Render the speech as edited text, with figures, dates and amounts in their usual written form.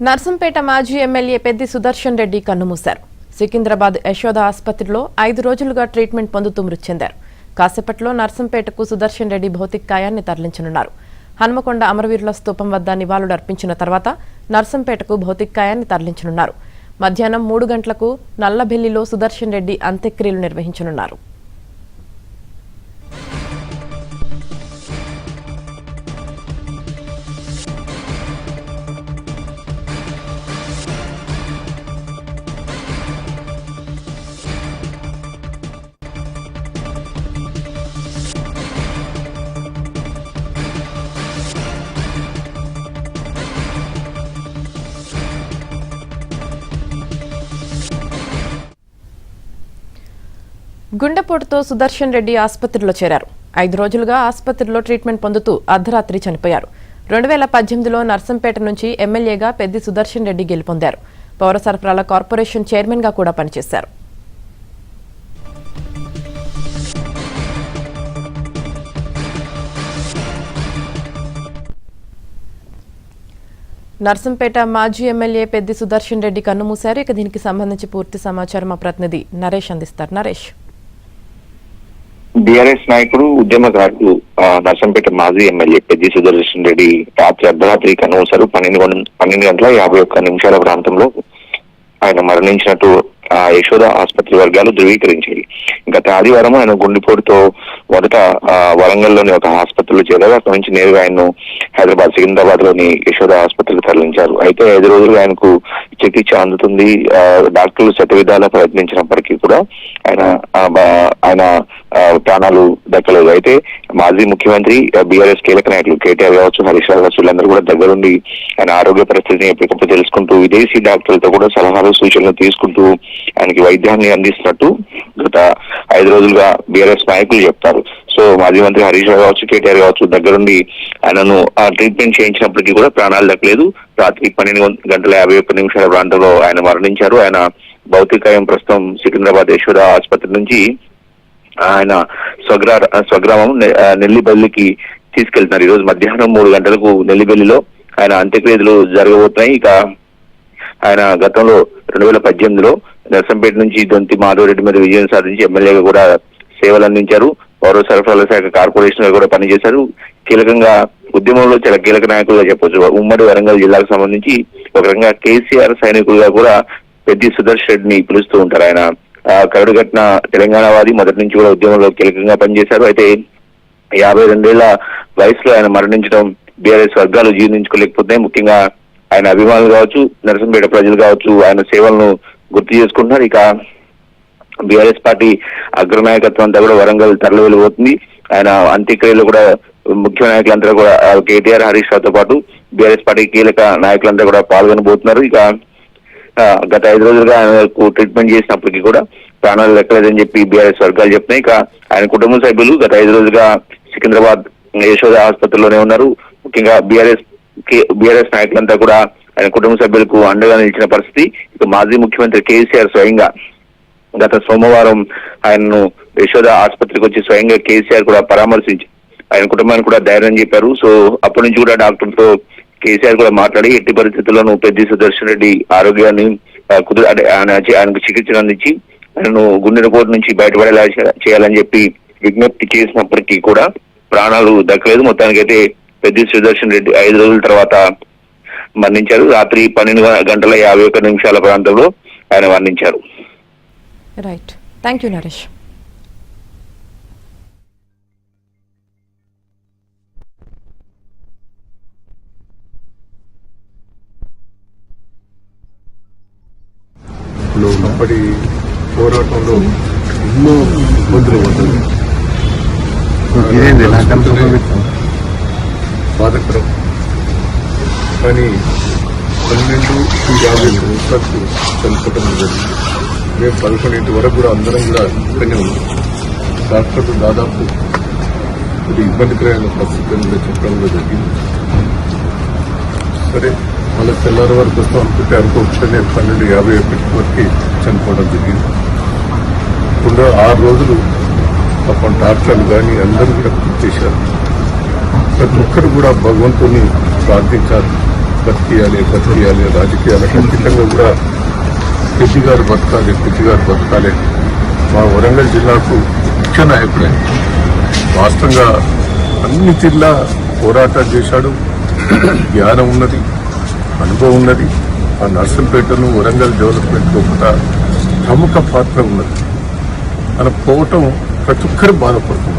నర్సంపేట మాజీ ఎమ్మెల్యే పెద్ది సుదర్శన్ రెడ్డి కన్నుమూశారు. సికింద్రాబాద్ యశోద ఆసుపత్రిలో 5 రోజులుగా ట్రీట్మెంట్ పొందుతూ మృతి చెందారు. కాసేపట్లో నర్సంపేటకు సుదర్శన్ రెడ్డి భౌతికాయాన్ని తరలించనున్నారు. హన్మకొండ అమరవీరుల స్తూపం వద్ద నివాళులు అర్పించిన తర్వాత నర్సంపేటకు భౌతికాయాన్ని తరలించనున్నారు. మధ్యాహ్నం 3 గంటలకు నల్లబెల్లిలో సుదర్శన్ రెడ్డి అంత్యక్రియలు నిర్వహించనున్నారు. గుండెపోటుతో సుదర్శన్ రెడ్డి ఆసుపత్రిలో చేరారు. 5 రోజులుగా ఆసుపత్రిలో ట్రీట్మెంట్ పొందుతూ అర్ధరాత్రి చనిపోయారు. 2018లో నర్సంపేట నుంచి ఎమ్మెల్యేగా పెద్ది సుదర్శన్ రెడ్డి గెలుపొందారు. పౌర సరఫరాల కార్పొరేషన్ చైర్మన్ గా కూడా పనిచేశారు. నర్సంపేట మాజీ ఎమ్మెల్యే పెద్ది సుదర్శన్ రెడ్డి కన్నుమూశారు. ఇక దీనికి సంబంధించి పూర్తి సమాచారం మా ప్రతినిధి నరేష్ అందిస్తారు. నరేష్, బీఆర్ఎస్ నాయకుడు ఉద్యమకారుడు నర్సంపేట మాజీ ఎమ్మెల్యే పెద్ది సుదర్శన్ రెడ్డి రాత్రి అర్ధరాత్రి కన్నుమూశారు. 12 ప్రాంతంలో ఆయన మరణించినట్టు యశోద ఆసుపత్రి వర్గాలు ధృవీకరించాయి. గత ఆదివారం ఆయన గుండెపోటుతో మొదట వరంగల్లోని ఒక ఆసుపత్రిలో చేరారు. అక్కడి నుంచి నేరుగా ఆయన్ను హైదరాబాద్ సికింద్రాబాద్ లోని యశోద ఆసుపత్రికి తరలించారు. అయితే 5 రోజులుగా ఆయనకు చికిత్స అందుతుంది. డాక్టర్లు శతవిధాలా ప్రయత్నించినప్పటికీ కూడా ఆయన ప్రాణాలు దక్కలేదు. అయితే మాజీ ముఖ్యమంత్రి, బీఆర్ఎస్ కీలక నాయకులు కేటీఆర్ కావచ్చు, హరీష్ రావు కావచ్చు, వీళ్ళందరూ కూడా దగ్గరుండి ఆయన ఆరోగ్య పరిస్థితిని ఎప్పటికప్పుడు తెలుసుకుంటూ విదేశీ డాక్టర్లతో కూడా సలహాలు సూచనలు తీసుకుంటూ ఆయనకి వైద్యాన్ని అందిస్తున్నట్టు గత 5 రోజులుగా బీఆర్ఎస్ నాయకులు చెప్తారు. సో మాజీ మంత్రి హరీష్ రావు కావచ్చు, కేటీఆర్ కావచ్చు దగ్గరుండి ఆయనను ట్రీట్మెంట్ చేయించినప్పటికీ కూడా ప్రాణాలు దక్కలేదు. రాత్రి 12:51 ప్రాంతంలో ఆయన మరణించారు. ఆయన భౌతికాయం ప్రస్తుతం సికింద్రాబాద్ యశోద ఆసుపత్రి నుంచి ఆయన స్వగ్రామం నెల్లిబెల్లికి తీసుకెళ్తున్నారు. ఈ రోజు మధ్యాహ్నం 3 గంటలకు నెల్లిబెల్లిలో ఆయన అంత్యక్రియలు జరగబోతున్నాయి. ఇక ఆయన గతంలో 2018లో నర్సంపేట నుంచి దొంతి మాధవరెడ్డి మీద విజయం సాధించి ఎమ్మెల్యేగా కూడా సేవలు అందించారు. పౌర సరఫరాల శాఖ కార్పొరేషన్ గా కూడా పనిచేశారు. కీలకంగా ఉద్యమంలో చాలా కీలక నాయకులుగా చెప్పొచ్చు. ఉమ్మడి వరంగల్ జిల్లాకు సంబంధించి ఒక రకంగా కేసీఆర్ సైనికులుగా కూడా పెద్ది సుదర్శన్ రెడ్డిని పిలుస్తూ ఉంటారు. ఆయన కరడుగట్టిన తెలంగాణవాది, మొదటి నుంచి కూడా ఉద్యమంలో కీలకంగా పనిచేశారు. అయితే 52 ఏళ్ల వయసులో ఆయన మరణించడం బీఆర్ఎస్ వర్గాలు జీర్ణించుకోలేకపోతున్నాయి. ముఖ్యంగా ఆయన అభిమానులు కావచ్చు, నర్సంపేట ప్రజలు కావచ్చు ఆయన సేవలను గుర్తు చేసుకుంటున్నారు. ఇక బీఆర్ఎస్ పార్టీ అగ్రనాయకత్వం అంతా కూడా వరంగల్ తరలి వెళ్ళిపోతుంది. ఆయన అంత్యక్రియలు కూడా ముఖ్య నాయకులంతా కూడా కేటీఆర్, హరీష్ రావుతో పాటు బీఆర్ఎస్ పార్టీ కీలక నాయకులంతా కూడా పాల్గొనబోతున్నారు. ఇక గత 5 రోజులుగా ఆయనకు ట్రీట్మెంట్ చేసినప్పటికీ కూడా ప్రాణాలు లెక్కలేదని చెప్పి బీఆర్ఎస్ వర్గాలు చెప్తున్నాయి. ఇక ఆయన కుటుంబ సభ్యులు గత 5 రోజులుగా సికింద్రాబాద్ యశోద ఆసుపత్రిలోనే ఉన్నారు. ముఖ్యంగా బీఆర్ఎస్ నాయకులంతా కూడా ఆయన కుటుంబ సభ్యులకు అండగా నిలిచిన పరిస్థితి. ఇక మాజీ ముఖ్యమంత్రి కేసీఆర్ స్వయంగా గత సోమవారం ఆయనను యశోద ఆసుపత్రికి వచ్చి స్వయంగా కేసీఆర్ కూడా పరామర్శించి ఆయన కుటుంబానికి కూడా ధైర్యం చెప్పారు. సో అప్పటి నుంచి కూడా డాక్టర్తో కేసీఆర్ కూడా మాట్లాడి ఎట్టి పరిస్థితుల్లోనూ పెద్ది సుదర్శన్ రెడ్డి ఆరోగ్యాన్ని ఆయనకు చికిత్సను అందించి ఆయనను గుండెపోటు నుంచి బయటపడేలా చేయాలని చెప్పి విజ్ఞప్తి చేసినప్పటికీ కూడా ప్రాణాలు దక్కలేదు. మొత్తానికైతే పెద్ది సుదర్శన్ రెడ్డి 5 రోజుల తర్వాత మరణించారు. రాత్రి 12:51 ప్రాంతంలో ఆయన మరణించారు. Right, thank you Naresh. ఉన్నప్పటి పోరాటంలో ఎన్నో ఇబ్బందులు పడ్డారు. బాధకరం. కానీ 12:50 నిమిషాలకు చనిపోవడం జరిగింది. మేము 11 వరకు కూడా అందరం కూడా ఇక్కడనే ఉన్నాం. డాక్టర్లు దాదాపు ఇది ఇబ్బందికరమైన పరిస్థితులు కూడా చెప్పడం కూడా జరిగింది. సరే మళ్ళీ తెల్లారి వరకు వస్తాం అనుకుంటే అనుకోవచ్చని 12:51 వరకు చనిపోవడం జరిగింది. ఇప్పుడు 6 రోజులు పాపం డాక్టర్లు కానీ అందరూ కూడా కృషి చేశారు. ప్రతి ఒక్కరు కూడా భగవంతుని ప్రార్థించారు. బతికియాలి రాజకీయాలు ఖచ్చితంగా కూడా పెద్ది గారు బతకాలి మా వరంగల్ జిల్లాకు ముఖ్య నాయకుడే వాస్తవంగా అన్ని జిల్లా పోరాటాలు చేశాడు. జ్ఞానం ఉన్నది, అనుభవం ఉన్నది. ఆ నర్సంపేటను వరంగల్ డెవలప్మెంట్ ఒక ప్రముఖ పాత్ర ఉన్నది. మన పోవటం ప్రతి ఒక్కరు బాధపడుతుంది.